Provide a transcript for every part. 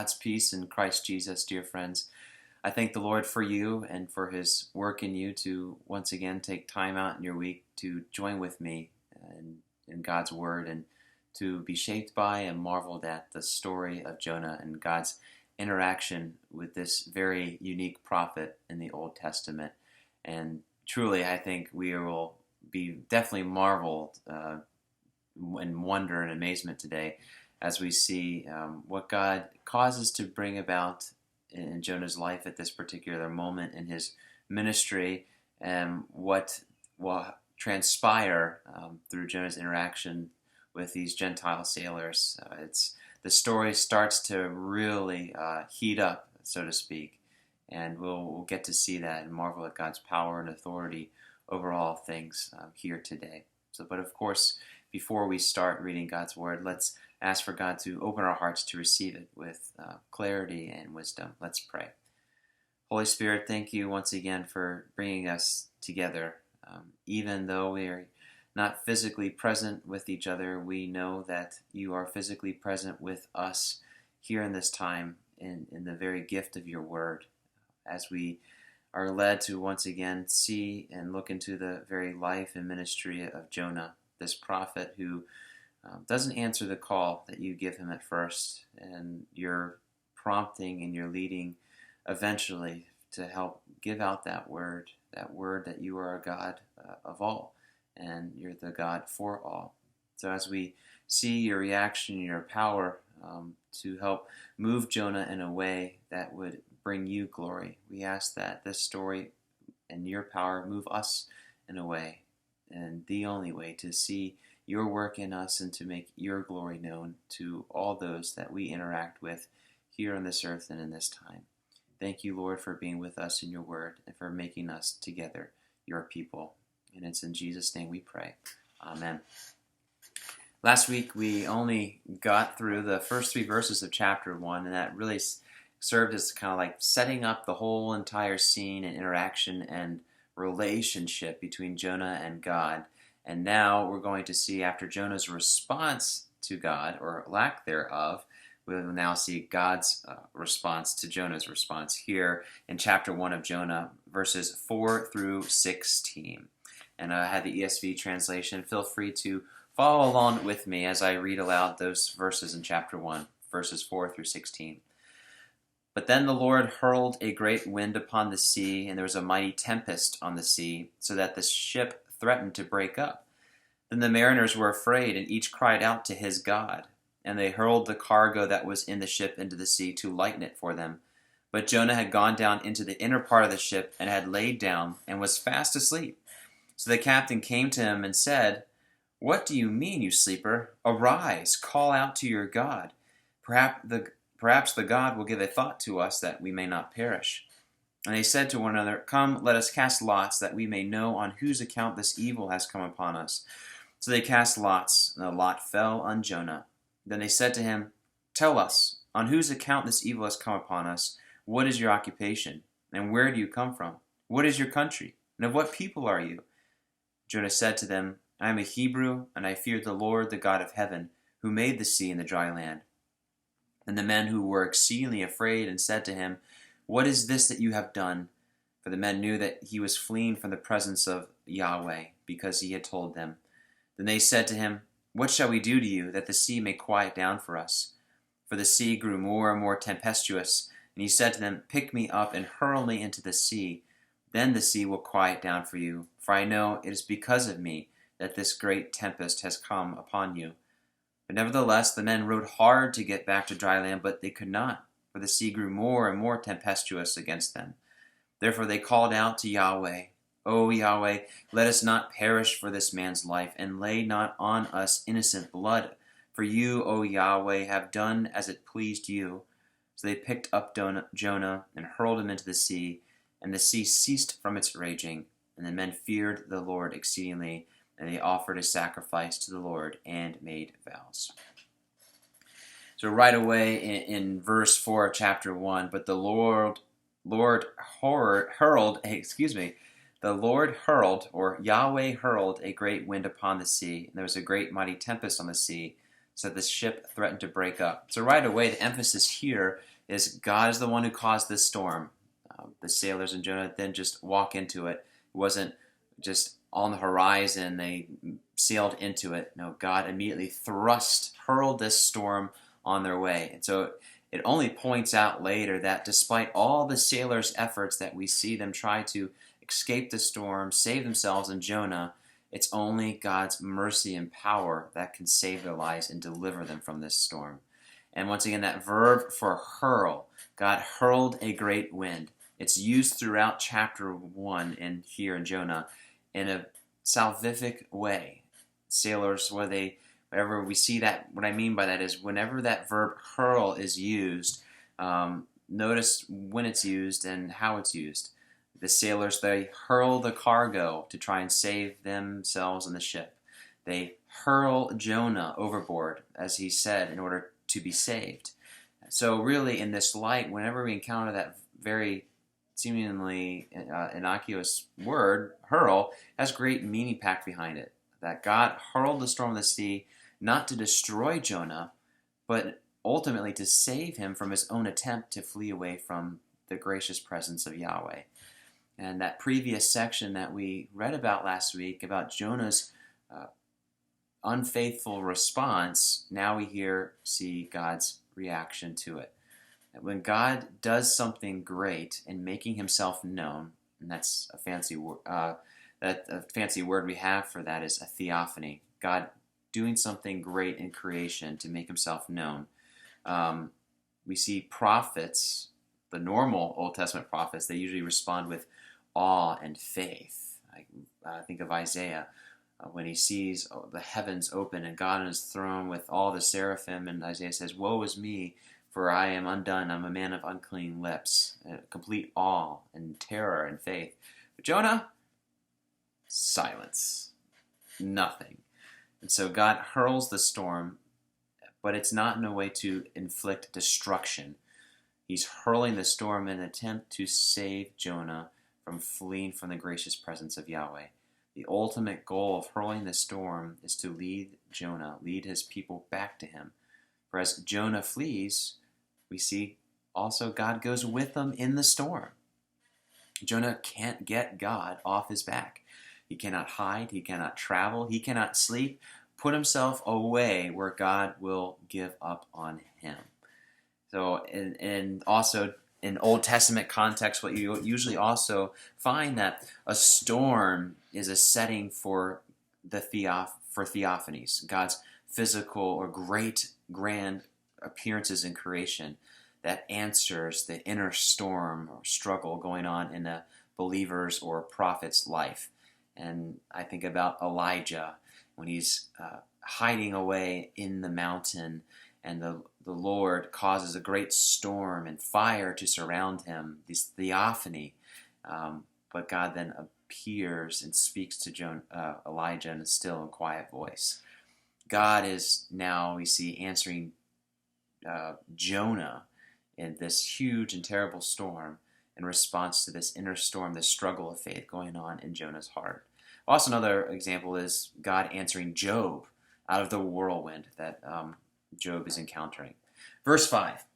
God's peace in Christ Jesus, dear friends. I thank the Lord for you and for his work in you to once again take time out in your week to join with me in God's word and to be shaped by and marveled at the story of Jonah and God's interaction with this very unique prophet in the Old Testament. And truly, I think we will be definitely marveled in wonder and amazement today as we see what God causes to bring about in Jonah's life at this particular moment in his ministry, and what will transpire through Jonah's interaction with these Gentile sailors. The story starts to really heat up, so to speak, and we'll get to see that and marvel at God's power and authority over all things here today. But of course, before we start reading God's word, let's ask for God to open our hearts to receive it with clarity and wisdom. Let's pray. Holy Spirit, thank you once again for bringing us together. Even though we are not physically present with each other, we know that you are physically present with us here in this time in the very gift of your word. As we are led to once again see and look into the very life and ministry of Jonah, this prophet who doesn't answer the call that you give him at first, and your prompting and your leading eventually to help give out that word that you are a God of all, and you're the God for all. So as we see your reaction and your power to help move Jonah in a way that would bring you glory, we ask that this story and your power move us in a way, and the only way, to see your work in us and to make your glory known to all those that we interact with here on this earth and in this time. Thank you, Lord, for being with us in your word and for making us together your people. And it's in Jesus' name we pray. Amen. Last week we only got through the first 3 verses of chapter 1, and that really served as kind of like setting up the whole entire scene and interaction and relationship between Jonah and God. And now we're going to see, after Jonah's response to God, or lack thereof, we'll now see God's response to Jonah's response here in chapter 1 of Jonah, verses 4 through 16. And I had the ESV translation. Feel free to follow along with me as I read aloud those verses in chapter 1, verses 4 through 16. But then the Lord hurled a great wind upon the sea, and there was a mighty tempest on the sea, so that the ship threatened to break up. Then the mariners were afraid, and each cried out to his God. And they hurled the cargo that was in the ship into the sea to lighten it for them. But Jonah had gone down into the inner part of the ship, and had laid down, and was fast asleep. So the captain came to him and said, "What do you mean, you sleeper? Arise, call out to your God. Perhaps the God will give a thought to us, that we may not perish." And they said to one another, "Come, let us cast lots, that we may know on whose account this evil has come upon us." So they cast lots, and the lot fell on Jonah. Then they said to him, "Tell us, on whose account this evil has come upon us? What is your occupation? And where do you come from? What is your country? And of what people are you?" Jonah said to them, "I am a Hebrew, and I fear the Lord, the God of heaven, who made the sea and the dry land." And the men who were exceedingly afraid and said to him, "What is this that you have done?" For the men knew that he was fleeing from the presence of Yahweh, because he had told them. Then they said to him, "What shall we do to you, that the sea may quiet down for us?" For the sea grew more and more tempestuous, and he said to them, "Pick me up and hurl me into the sea. Then the sea will quiet down for you, for I know it is because of me that this great tempest has come upon you." But nevertheless the men rowed hard to get back to dry land, but they could not, for the sea grew more and more tempestuous against them. Therefore they called out to Yahweh, "O Yahweh, let us not perish for this man's life, and lay not on us innocent blood. For you, O Yahweh, have done as it pleased you." So they picked up Jonah and hurled him into the sea, and the sea ceased from its raging. And the men feared the Lord exceedingly, and they offered a sacrifice to the Lord and made vows. So right away in verse 4 of chapter 1, but the Lord hurled, or Yahweh hurled, a great wind upon the sea, and there was a great mighty tempest on the sea, so that the ship threatened to break up. So right away, the emphasis here is God is the one who caused this storm. The sailors and Jonah didn't just walk into it. It wasn't just on the horizon. They sailed into it. No, God immediately hurled this storm on their way. And so it only points out later that despite all the sailors' efforts that we see them try to escape the storm, save themselves and Jonah, it's only God's mercy and power that can save their lives and deliver them from this storm. And once again, that verb for hurl, God hurled a great wind. It's used throughout chapter 1 and here in Jonah in a salvific way. Sailors, whenever we see that, what I mean by that is whenever that verb hurl is used, notice when it's used and how it's used. The sailors, they hurl the cargo to try and save themselves and the ship. They hurl Jonah overboard, as he said, in order to be saved. So really, in this light, whenever we encounter that very seemingly innocuous word, hurl, has great meaning packed behind it. That God hurled the storm of the sea not to destroy Jonah, but ultimately to save him from his own attempt to flee away from the gracious presence of Yahweh. And that previous section that we read about last week, about Jonah's unfaithful response, now we see God's reaction to it. When God does something great in making himself known, and that's a fancy word we have for that is a theophany. God doing something great in creation to make himself known. We see prophets, the normal Old Testament prophets, they usually respond with awe and faith. I think of Isaiah when he sees the heavens open and God on his throne with all the seraphim, and Isaiah says, "Woe is me, for I am undone. I'm a man of unclean lips." Complete awe and terror and faith. But Jonah, silence. Nothing. And so God hurls the storm, but it's not in a way to inflict destruction. He's hurling the storm in an attempt to save Jonah from fleeing from the gracious presence of Yahweh. The ultimate goal of hurling the storm is to lead his people back to him. For as Jonah flees, we see also God goes with him in the storm. Jonah can't get God off his back. He cannot hide, he cannot travel, he cannot sleep, put himself away where God will give up on him. So, and also in Old Testament context, what you usually also find that a storm is a setting for theophanies, God's physical or grand appearances in creation that answers the inner storm or struggle going on in a believer's or prophet's life. And I think about Elijah when he's hiding away in the mountain, and the Lord causes a great storm and fire to surround him, this theophany. But God then appears and speaks to Elijah in a still and quiet voice. God is now, we see, answering Jonah in this huge and terrible storm in response to this inner storm, this struggle of faith going on in Jonah's heart. Also, another example is God answering Job out of the whirlwind that Job is encountering. Verse 5.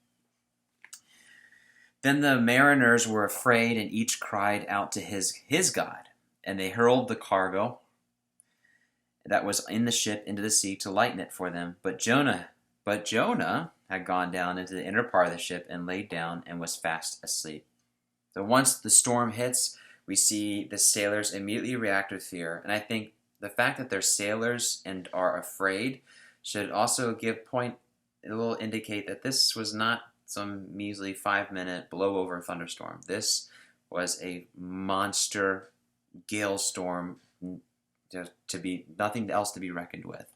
Then the mariners were afraid, and each cried out to his God, and they hurled the cargo that was in the ship into the sea to lighten it for them. But Jonah had gone down into the inner part of the ship and laid down and was fast asleep. So once the storm hits, we see the sailors immediately react with fear. And I think the fact that they're sailors and are afraid should also it will indicate that this was not some measly 5-minute blow-over thunderstorm. This was a monster gale storm to be nothing else to be reckoned with.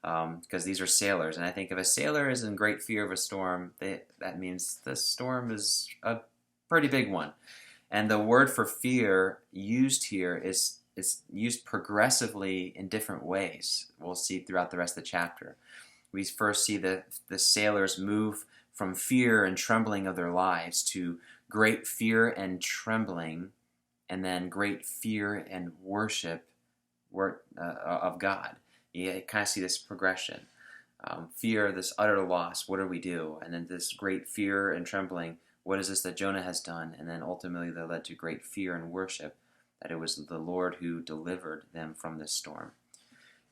Because these are sailors, and I think if a sailor is in great fear of a storm, that means the storm is a pretty big one. And the word for fear used here is used progressively in different ways. We'll see throughout the rest of the chapter. We first see the sailors move from fear and trembling of their lives to great fear and trembling, and then great fear and worship of God. You kind of see this progression. fear, this utter loss. What do we do? And then this great fear and trembling. What is this that Jonah has done? And then ultimately that led to great fear and worship, that it was the Lord who delivered them from this storm.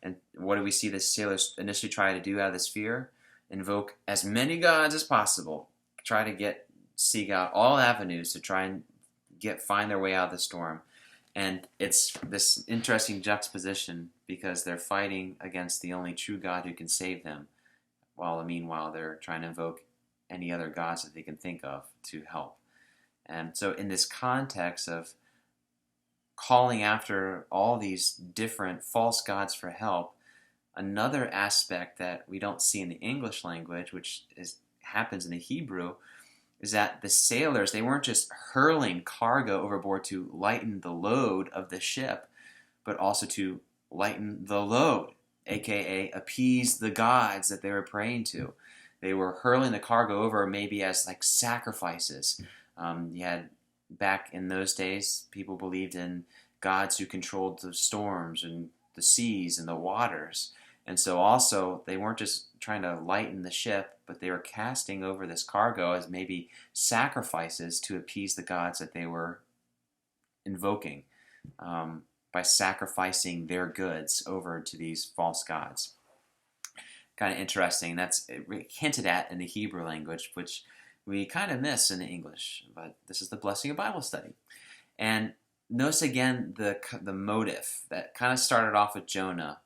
And what do we see the sailors initially try to do out of this fear? Invoke as many gods as possible. Try to seek out all avenues to try and find their way out of the storm. And it's this interesting juxtaposition because they're fighting against the only true God who can save them, while meanwhile they're trying to invoke any other gods that they can think of to help. And so in this context of calling after all these different false gods for help, another aspect that we don't see in the English language, which happens in the Hebrew, is that the sailors, they weren't just hurling cargo overboard to lighten the load of the ship, but also to lighten the load, aka appease the gods that they were praying to. They were hurling the cargo over maybe as like sacrifices. You had, back in those days, people believed in gods who controlled the storms and the seas and the waters. And so also, they weren't just trying to lighten the ship, but they were casting over this cargo as maybe sacrifices to appease the gods that they were invoking, by sacrificing their goods over to these false gods. Kind of interesting. That's hinted at in the Hebrew language, which we kind of miss in the English. But this is the blessing of Bible study. And notice again the motive that kind of started off with Jonah.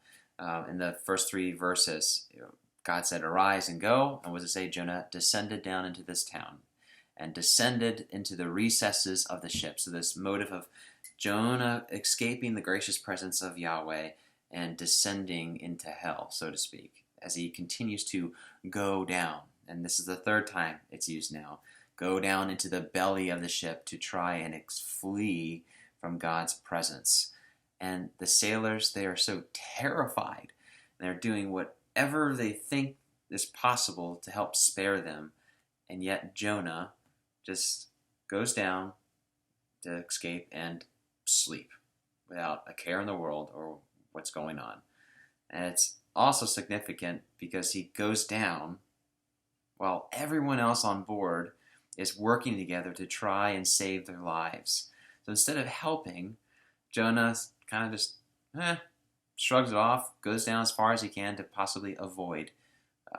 In the first 3 verses, God said, "Arise and go." And what does it say? Jonah descended down into this town and descended into the recesses of the ship. So this motive of Jonah escaping the gracious presence of Yahweh and descending into hell, so to speak, as he continues to go down. And this is the 3rd time it's used now. Go down into the belly of the ship to try and flee from God's presence. And the sailors, they are so terrified. They're doing whatever they think is possible to help spare them. And yet Jonah just goes down to escape and sleep without a care in the world or what's going on. And it's also significant because he goes down while everyone else on board is working together to try and save their lives. So instead of helping, Jonah kind of just shrugs it off, goes down as far as he can to possibly avoid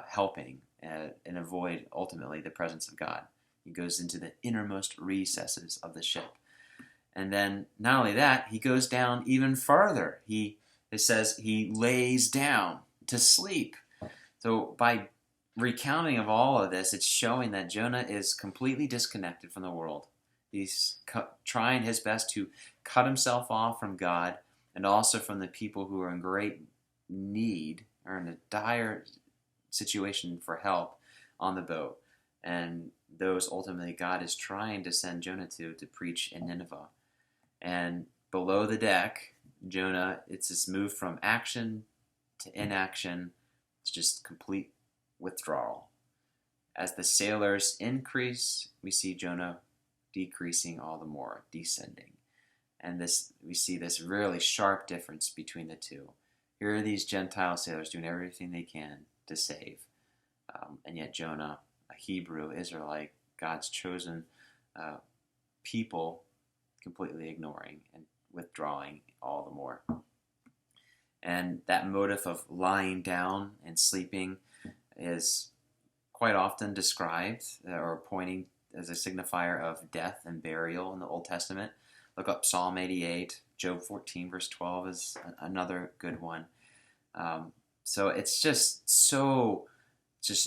helping and avoid ultimately the presence of God. He goes into the innermost recesses of the ship. And then not only that, he goes down even further. It says he lays down to sleep. So by recounting of all of this, it's showing that Jonah is completely disconnected from the world. He's trying his best to cut himself off from God and also from the people who are in great need or in a dire situation for help on the boat. And those ultimately God is trying to send Jonah to preach in Nineveh. And below the deck, Jonah, it's this move from action to inaction. It's just complete withdrawal. As the sailors increase, we see Jonah decreasing all the more, descending. And we see this really sharp difference between the two. Here are these Gentile sailors doing everything they can to save. And yet Jonah, a Hebrew Israelite, God's chosen people, completely ignoring and withdrawing all the more. And that motive of lying down and sleeping is quite often described or pointing as a signifier of death and burial in the Old Testament. Look up Psalm 88, Job 14, verse 12 is another good one. So it's just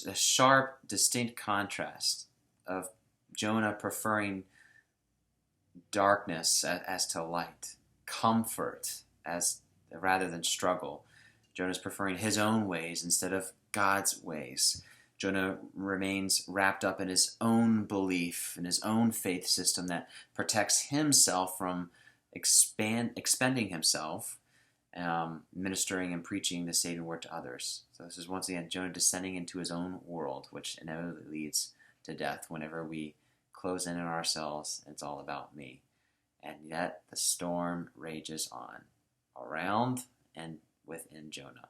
a sharp, distinct contrast of Jonah preferring darkness as to light, comfort rather than struggle. Jonah's preferring his own ways instead of God's ways. Jonah remains wrapped up in his own belief, in his own faith system that protects himself from expending himself, ministering and preaching the saving word to others. So this is once again Jonah descending into his own world, which inevitably leads to death whenever we close in on ourselves. It's all about me. And yet the storm rages on, around and within Jonah.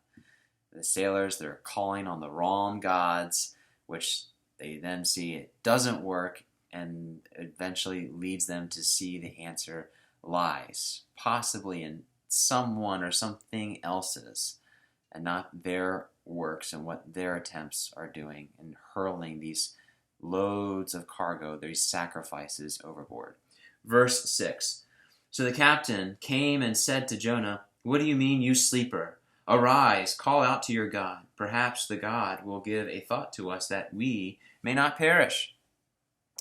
The sailors, they're calling on the wrong gods, which they then see it doesn't work, and eventually leads them to see the answer lies, possibly in someone or something else's, and not their works and what their attempts are doing in hurling these loads of cargo, these sacrifices overboard. Verse 6. So the captain came and said to Jonah, "What do you mean, you sleeper? Arise, call out to your God. Perhaps the God will give a thought to us that we may not perish."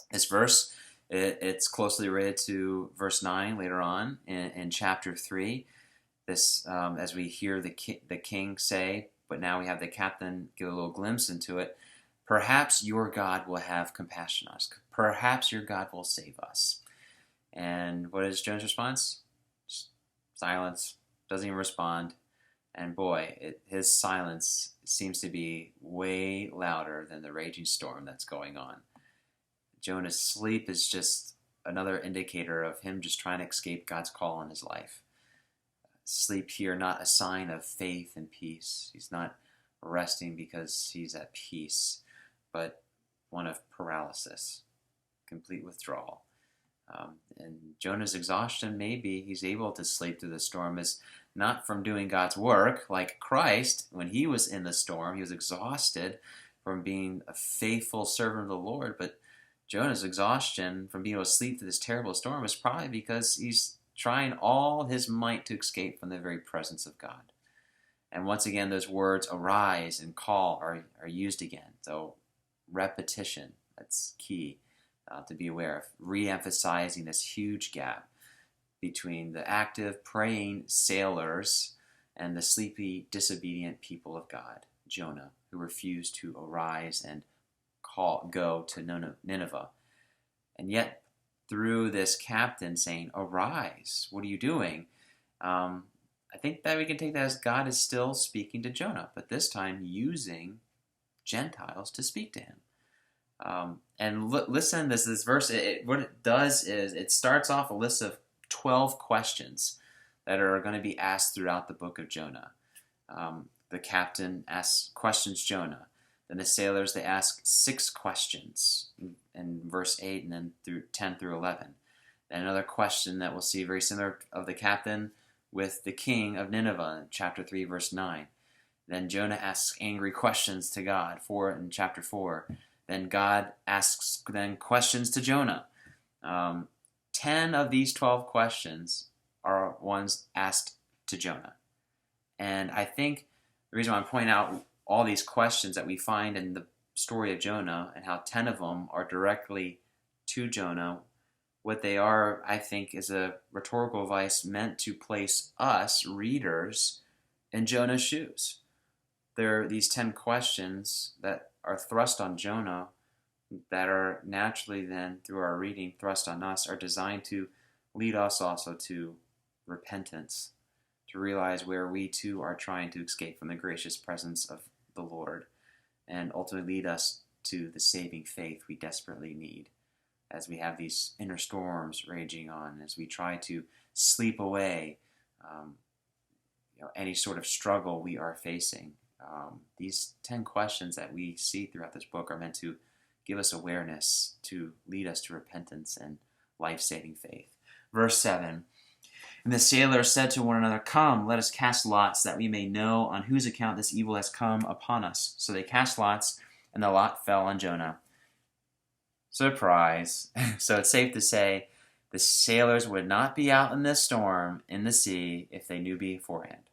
This verse, it's closely related to verse 9 later on in chapter 3. This, as we hear the king say, but now we have the captain give a little glimpse into it, perhaps your God will have compassion on us. Perhaps your God will save us. And what is Jonah's response? Silence. Doesn't even respond. And boy, his silence seems to be way louder than the raging storm that's going on. Jonah's sleep is just another indicator of him just trying to escape God's call on his life. Sleep here, not a sign of faith and peace. He's not resting because he's at peace, but one of paralysis, complete withdrawal. And Jonah's exhaustion, maybe he's able to sleep through the storm, is not from doing God's work like Christ. When he was in the storm, he was exhausted from being a faithful servant of the Lord, but Jonah's exhaustion from being able to sleep through this terrible storm is probably because he's trying all his might to escape from the very presence of God. And once again, those words arise and call are used again. So repetition, that's key to be aware of, re-emphasizing this huge gap between the active, praying sailors and the sleepy, disobedient people of God, Jonah, who refused to arise and go to Nineveh. And yet, through this captain saying, "Arise, what are you doing?" I think that we can take that as God is still speaking to Jonah, but this time using Gentiles to speak to him. And listen, this verse, what it does is it starts off a list of 12 questions that are going to be asked throughout the book of Jonah. The captain questions Jonah. Then the sailors, they ask 6 questions in verse 8 and then through 10 through 11. Then another question that we'll see very similar of the captain with the king of Nineveh in chapter 3, verse 9. Then Jonah asks angry questions to God in chapter 4. Then God asks questions to Jonah. 10 of these 12 questions are ones asked to Jonah. And I think the reason why I'm pointing out all these questions that we find in the story of Jonah and how 10 of them are directly to Jonah, what they are, I think, is a rhetorical device meant to place us, readers, in Jonah's shoes. There are these 10 questions that are thrust on Jonah that are naturally then, through our reading, thrust on us, are designed to lead us also to repentance, to realize where we too are trying to escape from the gracious presence of the Lord, and ultimately lead us to the saving faith we desperately need as we have these inner storms raging on, as we try to sleep away any sort of struggle we are facing. These 10 questions that we see throughout this book are meant to give us awareness, to lead us to repentance and life-saving faith. Verse 7. And the sailors said to one another, "Come, let us cast lots, that we may know on whose account this evil has come upon us." So they cast lots, and the lot fell on Jonah. Surprise. So it's safe to say the sailors would not be out in this storm in the sea if they knew beforehand.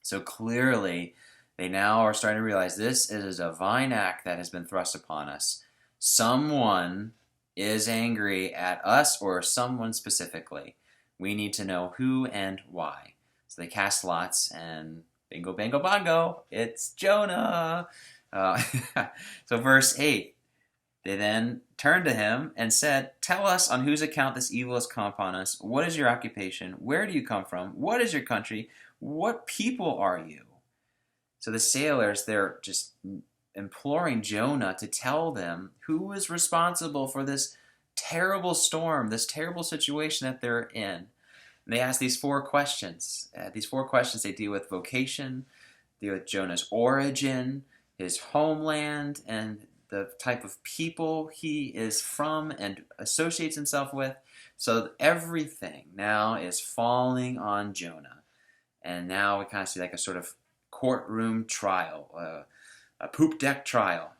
So clearly, they now are starting to realize this is a divine act that has been thrust upon us. Someone is angry at us, or someone specifically. We need to know who and why. So they cast lots, and bingo, bango, bongo, it's Jonah. So verse 8, they then turned to him and said, "Tell us on whose account this evil has come upon us. What is your occupation? Where do you come from? What is your country? What people are you?" So the sailors, they're just imploring Jonah to tell them who is responsible for this terrible storm, this terrible situation that they're in. And they ask these 4 questions. These 4 questions, they deal with vocation, deal with Jonah's origin, his homeland, and the type of people he is from and associates himself with. So everything now is falling on Jonah. And now we kind of see like a sort of courtroom trial, a poop deck trial.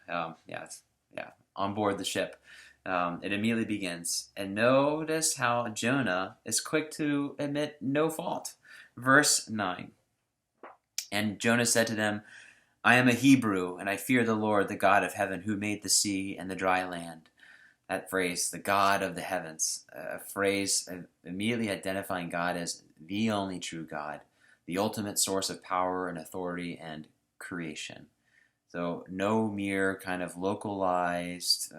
On board the ship. It immediately begins. And notice how Jonah is quick to admit no fault. Verse 9. And Jonah said to them, I am a Hebrew, and I fear the Lord, the God of heaven, who made the sea and the dry land. That phrase, the God of the heavens, a phrase immediately identifying God as the only true God, the ultimate source of power and authority and creation. So no mere kind of localized,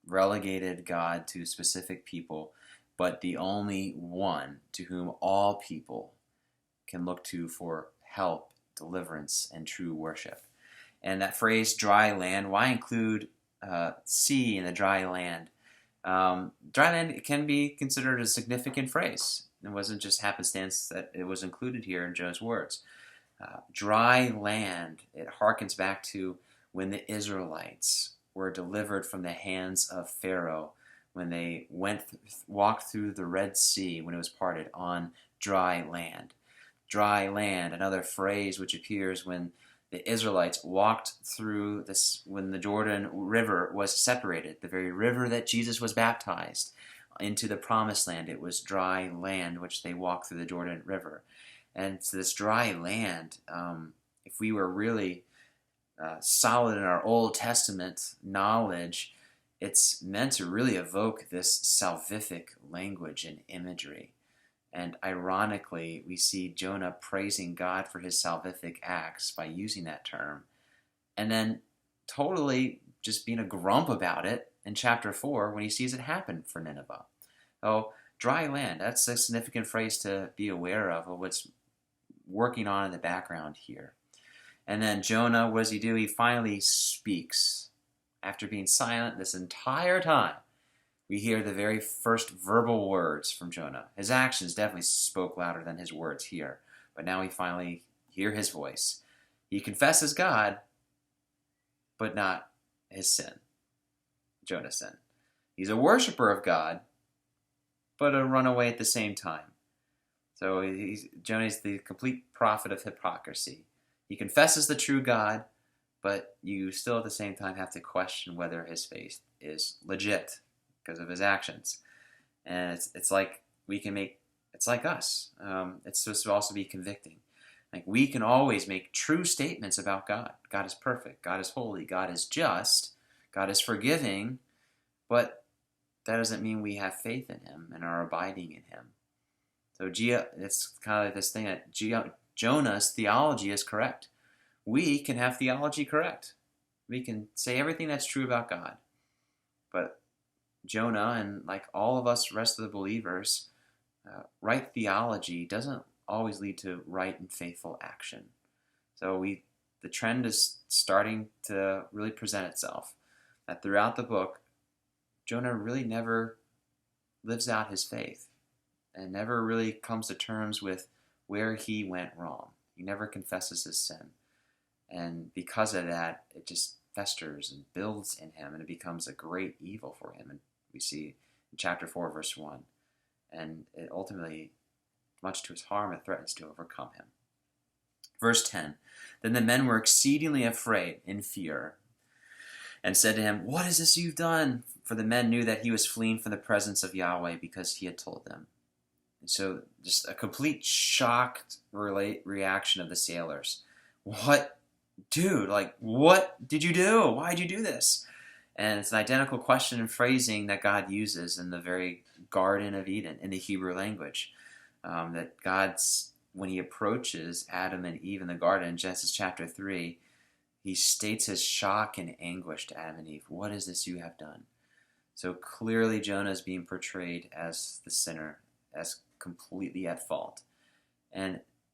relegated God to specific people, but the only one to whom all people can look to for help, deliverance, and true worship. And that phrase, dry land, why include sea in the dry land? Dry land can be considered a significant phrase. It wasn't just happenstance that it was included here in Jonah's words. Dry land, it harkens back to when the Israelites were delivered from the hands of Pharaoh, when they walked through the Red Sea, when it was parted on dry land. Dry land, another phrase which appears when the Israelites walked through this, when the Jordan River was separated, the very river that Jesus was baptized into the promised land. It was dry land which they walked through the Jordan River. And so this dry land, if we were really solid in our Old Testament knowledge, it's meant to really evoke this salvific language and imagery. And ironically, we see Jonah praising God for his salvific acts by using that term, and then totally just being a grump about it in chapter 4 when he sees it happen for Nineveh. Oh, dry land, that's a significant phrase to be aware of what's working on in the background here. And then Jonah, what does he do? He finally speaks. After being silent this entire time, we hear the very first verbal words from Jonah. His actions definitely spoke louder than his words here, but now we finally hear his voice. He confesses God, but not his sin, Jonah's sin. He's a worshiper of God, but a runaway at the same time. So Jonah is the complete prophet of hypocrisy. He confesses the true God, but you still at the same time have to question whether his faith is legit because of his actions. And it's like it's like us. It's supposed to also be convicting. Like we can always make true statements about God. God is perfect. God is holy. God is just. God is forgiving. But that doesn't mean we have faith in him and are abiding in him. So it's kind of like this thing that Jonah's theology is correct. We can have theology correct. We can say everything that's true about God. But Jonah, and like all of us rest of the believers, right theology doesn't always lead to right and faithful action. So the trend is starting to really present itself. That throughout the book, Jonah really never lives out his faith and never really comes to terms with where he went wrong. He never confesses his sin. And because of that, it just festers and builds in him, and it becomes a great evil for him. And we see in chapter 4, verse 1. And it ultimately, much to his harm, it threatens to overcome him. Verse 10, Then the men were exceedingly afraid in fear, and said to him, What is this you've done? For the men knew that he was fleeing from the presence of Yahweh because he had told them. And so just a complete shocked reaction of the sailors. What? Dude, like, what did you do? Why did you do this? And it's an identical question and phrasing that God uses in the very Garden of Eden in the Hebrew language. That God's, when he approaches Adam and Eve in the garden in Genesis chapter 3, he states his shock and anguish to Adam and Eve. What is this you have done? So clearly Jonah is being portrayed as the sinner, as completely at fault.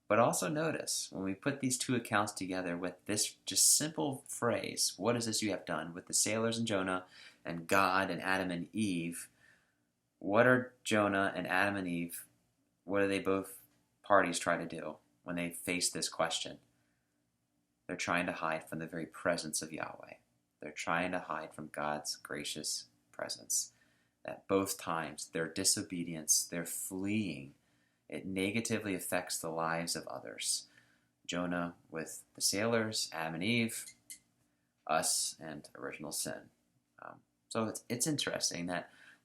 But also notice, when we put these two accounts together with this just simple phrase, what is this you have done, with the sailors and Jonah and God and Adam and Eve, what are Jonah and Adam and Eve, what do they both parties try to do when they face this question? they're trying to hide from the very presence of Yahweh. They're trying to hide from God's gracious presence. At both times, their disobedience, their fleeing, it negatively affects the lives of others. Jonah with the sailors, Adam and Eve, us, and original sin. So it's interesting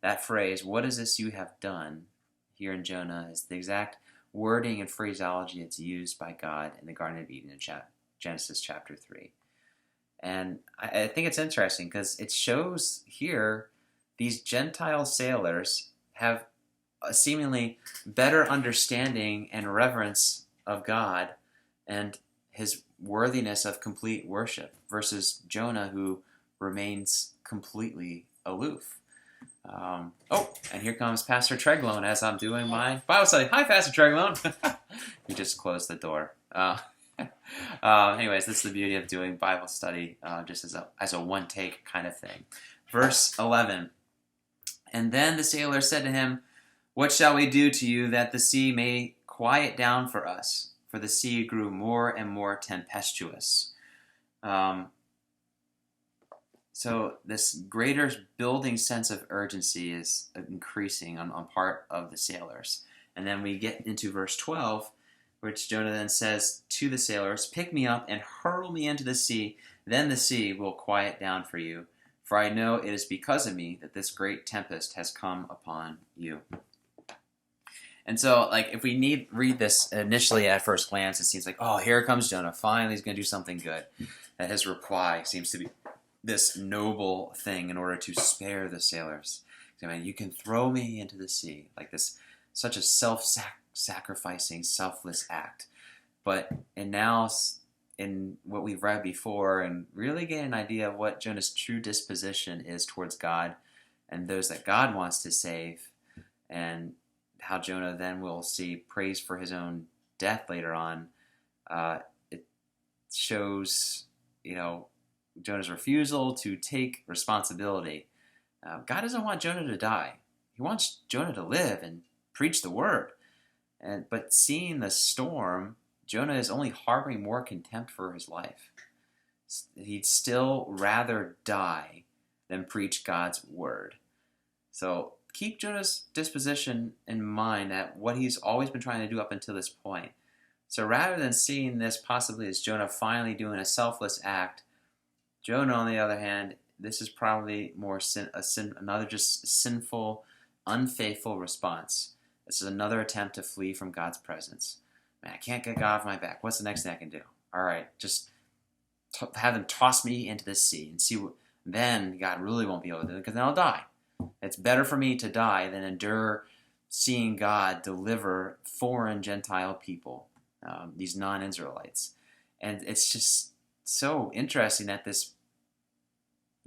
that phrase, "What is this you have done?" here in Jonah is the exact wording and phraseology that's used by God in the Garden of Eden in Genesis chapter 3. And I think it's interesting because it shows here these Gentile sailors have a seemingly better understanding and reverence of God and his worthiness of complete worship versus Jonah, who remains completely aloof. And here comes Pastor Treglone as I'm doing my Bible study. Hi, Pastor Treglone. He just closed the door. Anyways, this is the beauty of doing Bible study just as a one-take kind of thing. Verse 11. And then the sailor said to him, "What shall we do to you that the sea may quiet down for us?" For the sea grew more and more tempestuous. So this greater building sense of urgency is increasing on part of the sailors. And then we get into verse 12, which Jonah then says to the sailors, "Pick me up and hurl me into the sea, then the sea will quiet down for you. For I know it is because of me that this great tempest has come upon you." And so, if we read this initially at first glance, it seems like, oh, here comes Jonah. Finally, he's going to do something good. That his reply seems to be this noble thing in order to spare the sailors. I mean, you can throw me into the sea, such a self-sacrificing, selfless act. And now, in what we've read before, and really get an idea of what Jonah's true disposition is towards God and those that God wants to save, and how Jonah then will see praise for his own death later on. It shows, Jonah's refusal to take responsibility. God doesn't want Jonah to die. He wants Jonah to live and preach the word. But seeing the storm, Jonah is only harboring more contempt for his life. He'd still rather die than preach God's word. So keep Jonah's disposition in mind at what he's always been trying to do up until this point. So rather than seeing this possibly as Jonah finally doing a selfless act, Jonah, on the other hand, this is probably more another just sinful, unfaithful response. This is another attempt to flee from God's presence. Man, I can't get God off my back. What's the next thing I can do? All right, just have them toss me into the sea and see what. Then God really won't be able to do it because then I'll die. It's better for me to die than endure seeing God deliver foreign Gentile people, these non-Israelites. And it's just so interesting that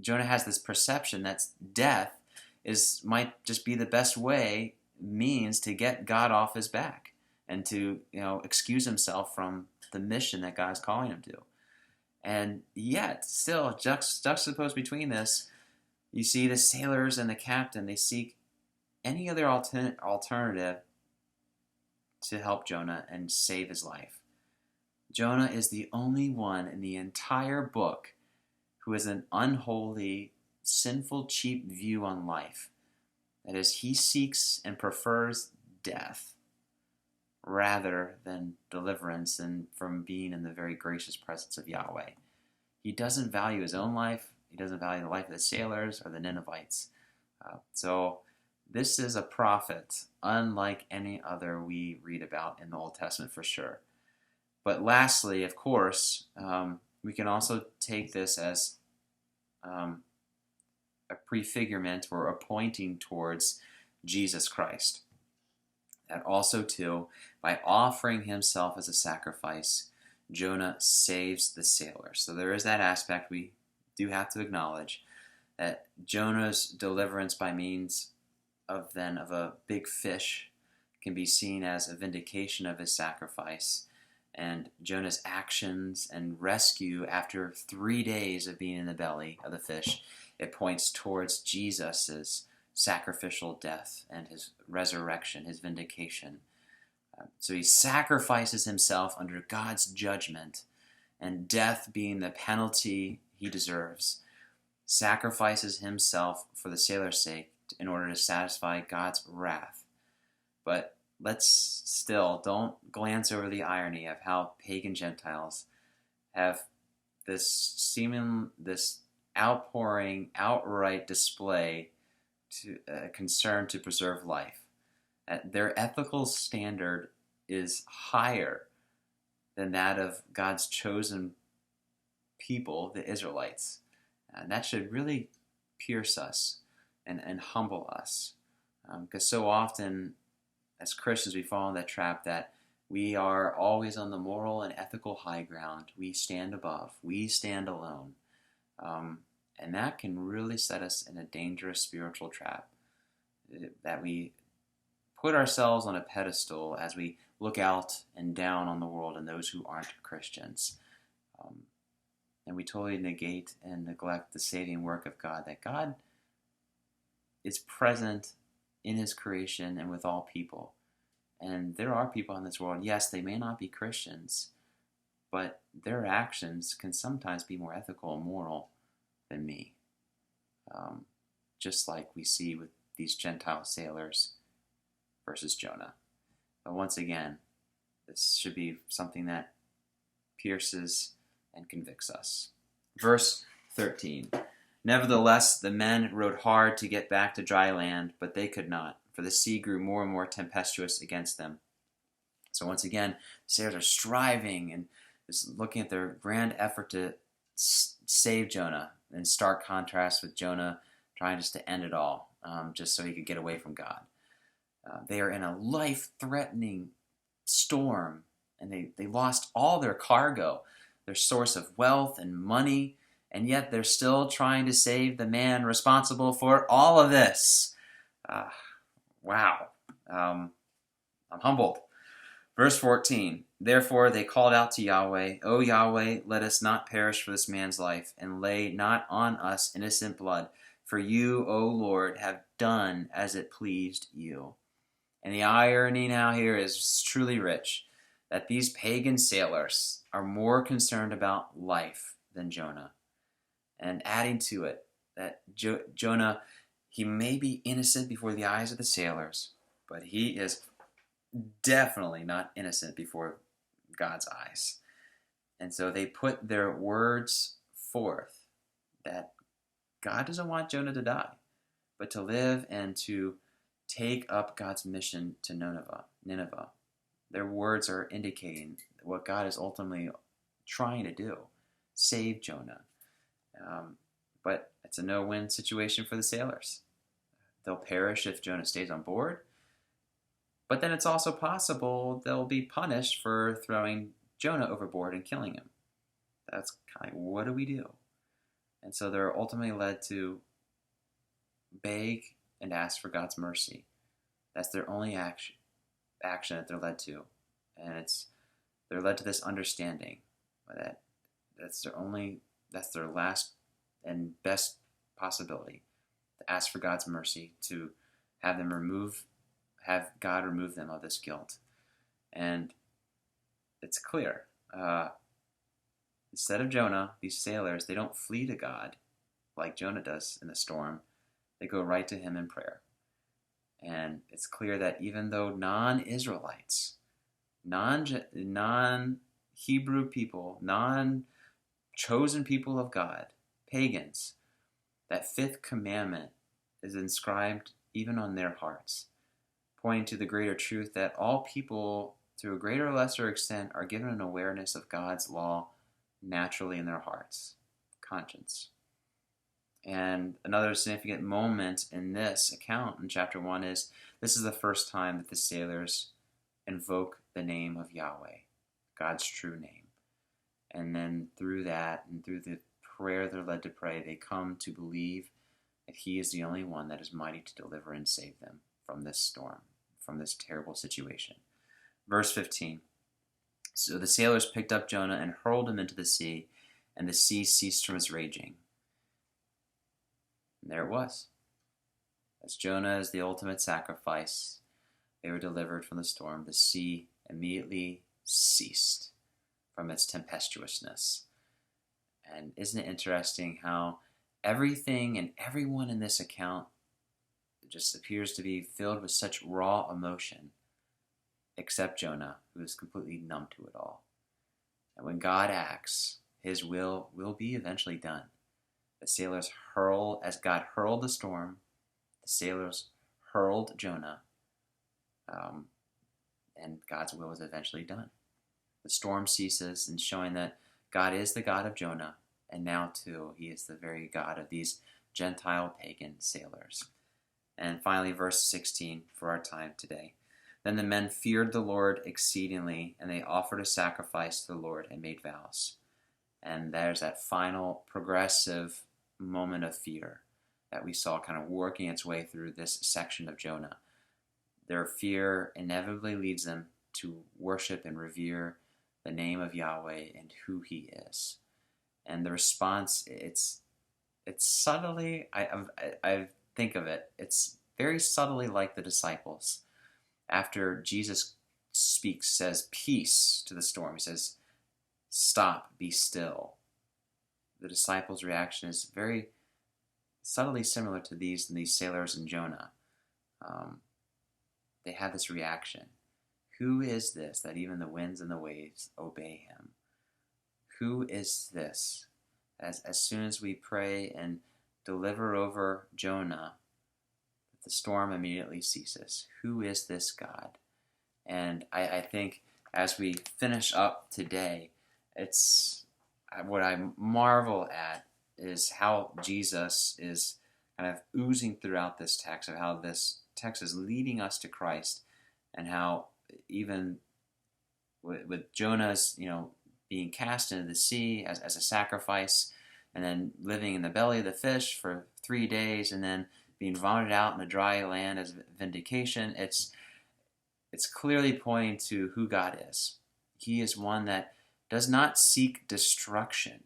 Jonah has this perception that death might just be the best means to get God off his back and to excuse himself from the mission that God's calling him to. And yet, still, juxtaposed between this, you see the sailors and the captain, they seek any other alternative to help Jonah and save his life. Jonah is the only one in the entire book who has an unholy, sinful, cheap view on life. That is, he seeks and prefers death rather than deliverance and from being in the very gracious presence of Yahweh. He doesn't value his own life. He doesn't value the life of the sailors or the Ninevites. So this is a prophet unlike any other we read about in the Old Testament for sure. But lastly, of course, we can also take this as a prefigurement or a pointing towards Jesus Christ. That also, too, by offering himself as a sacrifice, Jonah saves the sailors. So there is that aspect we do have to acknowledge, that Jonah's deliverance by means of a big fish can be seen as a vindication of his sacrifice. And Jonah's actions and rescue after 3 days of being in the belly of the fish, it points towards Jesus' sacrificial death and his resurrection, his vindication. So he sacrifices himself under God's judgment and death being the penalty he deserves, sacrifices himself for the sailors' sake in order to satisfy God's wrath. But let's still don't glance over the irony of how pagan Gentiles have this outpouring, outright display to concern to preserve life. Their ethical standard is higher than that of God's chosen people, the Israelites. And that should really pierce us and humble us. Because so often, as Christians, we fall in that trap that we are always on the moral and ethical high ground. We stand above. We stand alone. And that can really set us in a dangerous spiritual trap. That we put ourselves on a pedestal as we look out and down on the world and those who aren't Christians. And we totally negate and neglect the saving work of God, that God is present in his creation and with all people. And there are people in this world, yes, they may not be Christians, but their actions can sometimes be more ethical and moral than me. Just like we see with these Gentile sailors versus Jonah. But once again, this should be something that pierces and convicts us. Verse 13. Nevertheless, the men rowed hard to get back to dry land, but they could not, for the sea grew more and more tempestuous against them. So once again, the sailors are striving and just looking at their grand effort to save Jonah, in stark contrast with Jonah trying just to end it all, just so he could get away from God. They are in a life-threatening storm, and they lost all their cargo, their source of wealth and money, and yet they're still trying to save the man responsible for all of this. Wow. I'm humbled. Verse 14. Therefore they called out to Yahweh, O Yahweh, let us not perish for this man's life, and lay not on us innocent blood. For you, O Lord, have done as it pleased you. And the irony now here is truly rich, that these pagan sailors are more concerned about life than Jonah. And adding to it, that Jonah, he may be innocent before the eyes of the sailors, but he is definitely not innocent before God's eyes. And so they put their words forth that God doesn't want Jonah to die, but to live and to take up God's mission to Nineveh. Their words are indicating what God is ultimately trying to do, save Jonah. But it's a no-win situation for the sailors. They'll perish if Jonah stays on board, but then it's also possible they'll be punished for throwing Jonah overboard and killing him. That's kind of like, what do we do? And so they're ultimately led to beg and ask for God's mercy. That's their only action that they're led to. And they're led to this understanding that that's their last and best possibility, to ask for God's mercy, to have God remove them of this guilt. And it's clear. Instead of Jonah, these sailors, they don't flee to God like Jonah does in the storm. They go right to him in prayer. And it's clear that even though non-Israelites, non-Hebrew people, non-chosen people of God, pagans, that fifth commandment is inscribed even on their hearts, pointing to the greater truth that all people, to a greater or lesser extent, are given an awareness of God's law naturally in their hearts, conscience. And another significant moment in this account in chapter 1 is this is the first time that the sailors invoke the name of Yahweh, God's true name. And then through that and through the prayer they're led to pray, they come to believe that he is the only one that is mighty to deliver and save them from this storm, from this terrible situation. Verse 15. So the sailors picked up Jonah and hurled him into the sea, and the sea ceased from its raging. And there it was. As Jonah is the ultimate sacrifice, they were delivered from the storm. The sea immediately ceased. from its tempestuousness. And isn't it interesting how everything and everyone in this account just appears to be filled with such raw emotion, except Jonah, who is completely numb to it all. And when God acts, his will be eventually done. The sailors as God hurled the storm, the sailors hurled Jonah, and God's will was eventually done. The storm ceases, and showing that God is the God of Jonah, and now too he is the very God of these Gentile pagan sailors. And finally, verse 16 for our time today. Then the men feared the Lord exceedingly, and they offered a sacrifice to the Lord and made vows. And there's that final progressive moment of fear that we saw kind of working its way through this section of Jonah. Their fear inevitably leads them to worship and revere the name of Yahweh and who he is. And the response, it's subtly, I think of it, it's very subtly like the disciples. After Jesus says peace to the storm, he says, stop, be still. The disciples' reaction is very subtly similar to these sailors in Jonah. They have this reaction. Who is this that even the winds and the waves obey him? Who is this? As soon as we pray and deliver over Jonah, the storm immediately ceases. Who is this God? And I think as we finish up today, it's what I marvel at is how Jesus is kind of oozing throughout this text, of how this text is leading us to Christ, and how even with Jonah's, being cast into the sea as a sacrifice, and then living in the belly of the fish for 3 days, and then being vomited out in a dry land as vindication, it's clearly pointing to who God is. He is one that does not seek destruction,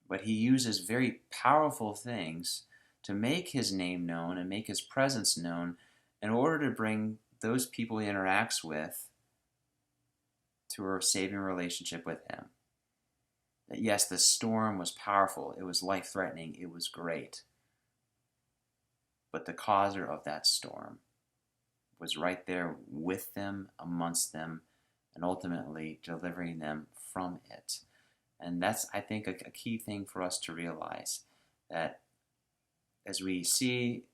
but he uses very powerful things to make his name known and make his presence known in order to bring those people he interacts with to a saving relationship with him. That yes, the storm was powerful, it was life-threatening, it was great. But the causer of that storm was right there with them, amongst them, and ultimately delivering them from it. And that's, I think, a key thing for us to realize, that as we see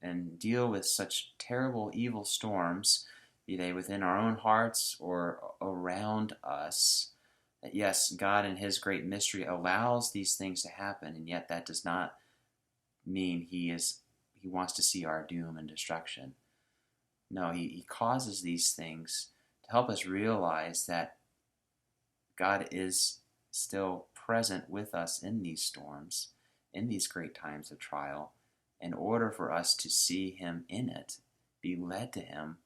and deal with such terrible, evil storms, be they within our own hearts or around us, that yes, God in his great mystery allows these things to happen, and yet that does not mean he wants to see our doom and destruction. No, he causes these things to help us realize that God is still present with us in these storms, in these great times of trial, in order for us to see him in it, be led to him,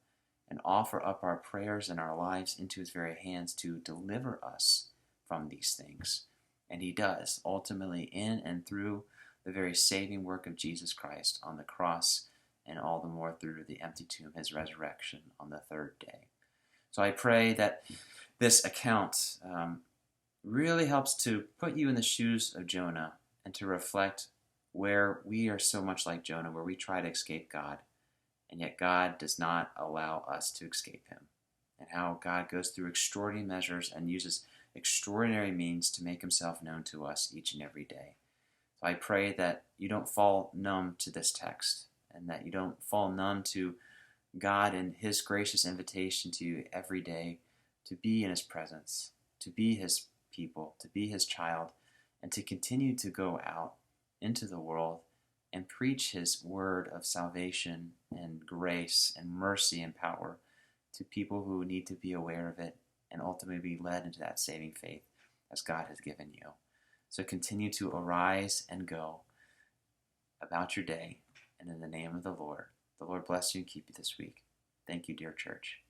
and offer up our prayers and our lives into his very hands to deliver us from these things. And he does, ultimately in and through the very saving work of Jesus Christ on the cross, and all the more through the empty tomb, his resurrection on the third day. So I pray that this account really helps to put you in the shoes of Jonah and to reflect where we are so much like Jonah, where we try to escape God, and yet God does not allow us to escape him, and how God goes through extraordinary measures and uses extraordinary means to make himself known to us each and every day. So I pray that you don't fall numb to this text, and that you don't fall numb to God and his gracious invitation to you every day to be in his presence, to be his people, to be his child, and to continue to go out into the world and preach his word of salvation and grace and mercy and power to people who need to be aware of it and ultimately be led into that saving faith as God has given you. So continue to arise and go about your day, and in the name of the Lord bless you and keep you this week. Thank you, dear church.